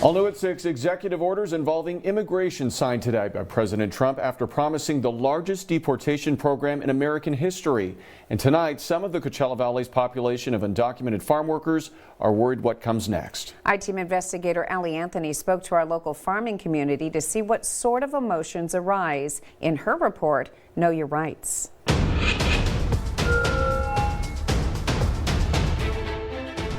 All new at 6, executive orders involving immigration signed today by President Trump after promising the largest deportation program in American history. And tonight, some of the Coachella Valley's population of undocumented farm workers are worried what comes next. I-Team investigator Allie Anthony spoke to our local farming community to see what sort of emotions arise. In her report, Know Your Rights.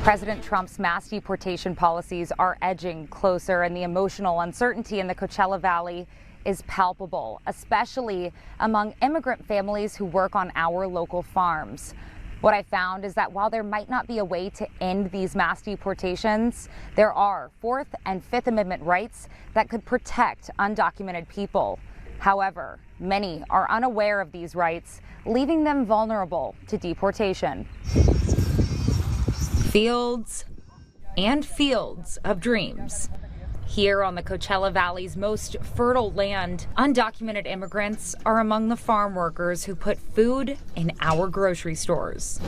President Trump's mass deportation policies are edging closer, and the emotional uncertainty in the Coachella Valley is palpable, especially among immigrant families who work on our local farms. What I found is that while there might not be a way to end these mass deportations, there are Fourth and Fifth Amendment rights that could protect undocumented people. However, many are unaware of these rights, leaving them vulnerable to deportation. Fields and fields of dreams. Here on the Coachella Valley's most fertile land, undocumented immigrants are among the farm workers who put food in our grocery stores.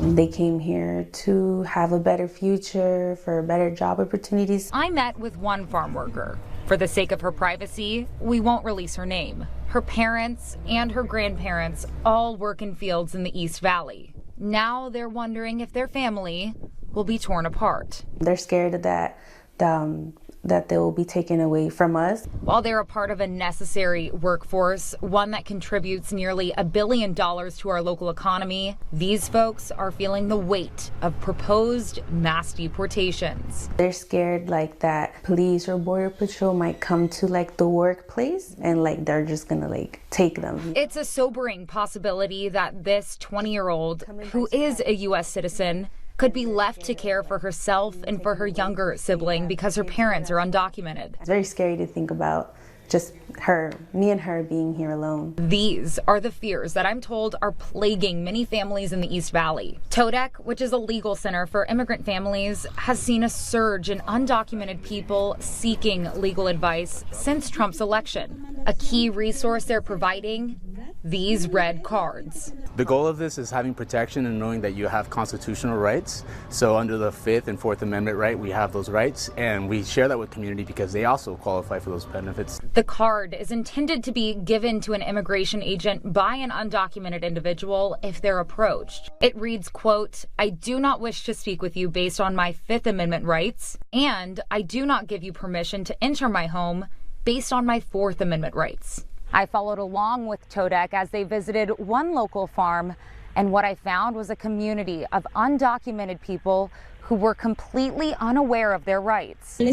They came here to have a better future, for better job opportunities. I met with one farm worker. For the sake of her privacy, we won't release her name. Her parents and her grandparents all work in fields in the East Valley. Now they're wondering if their family will be torn apart. They're scared that they will be taken away from us. While they're a part of a necessary workforce, one that contributes nearly $1 billion to our local economy, these folks are feeling the weight of proposed mass deportations. They're scared that police or border patrol might come to the workplace and they're just gonna take them. It's a sobering possibility that this 20-year-old, who is a U.S. citizen, could be left to care for herself and for her younger sibling because her parents are undocumented. It's very scary to think about just me and her being here alone. These are the fears that I'm told are plaguing many families in the East Valley. TODEC, which is a legal center for immigrant families, has seen a surge in undocumented people seeking legal advice since Trump's election. A key resource they're providing: these red cards. The goal of this is having protection and knowing that you have constitutional rights. So under the Fifth and Fourth Amendment right, we have those rights, and we share that with community because they also qualify for those benefits. The card is intended to be given to an immigration agent by an undocumented individual if they're approached. It reads, quote, "I do not wish to speak with you based on my Fifth Amendment rights, and I do not give you permission to enter my home based on my Fourth Amendment rights." I followed along with TODEC as they visited one local farm, and what I found was a community of undocumented people who were completely unaware of their rights. Did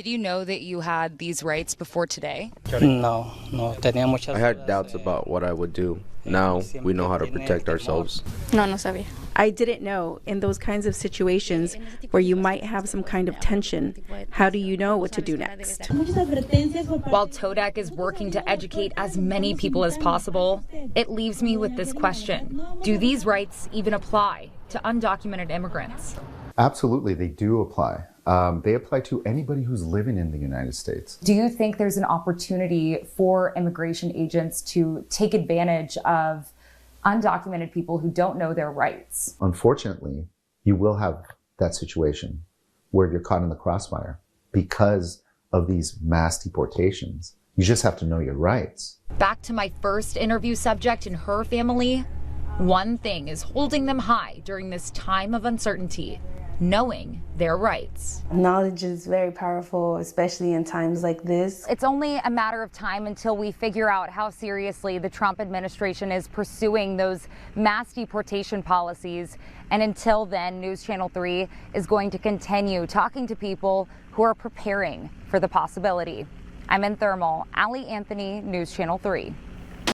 you know that you had these rights before today? No. I had doubts about what I would do. Now we know how to protect ourselves. No sabía. I didn't know in those kinds of situations where you might have some kind of tension. How do you know what to do next? While TODEC is working to educate as many people as possible, it leaves me with this question: do these rights even apply to undocumented immigrants? Absolutely, they do apply. They apply to anybody who's living in the United States. Do you think there's an opportunity for immigration agents to take advantage of undocumented people who don't know their rights? Unfortunately, you will have that situation where you're caught in the crossfire because of these mass deportations. You just have to know your rights. Back to my first interview subject and her family, one thing is holding them high during this time of uncertainty: knowing their rights. Knowledge is very powerful, especially in times like this. It's only a matter of time until we figure out how seriously the Trump administration is pursuing those mass deportation policies. And until then, News Channel 3 is going to continue talking to people who are preparing for the possibility. I'm in Thermal. Allie Anthony, News Channel 3.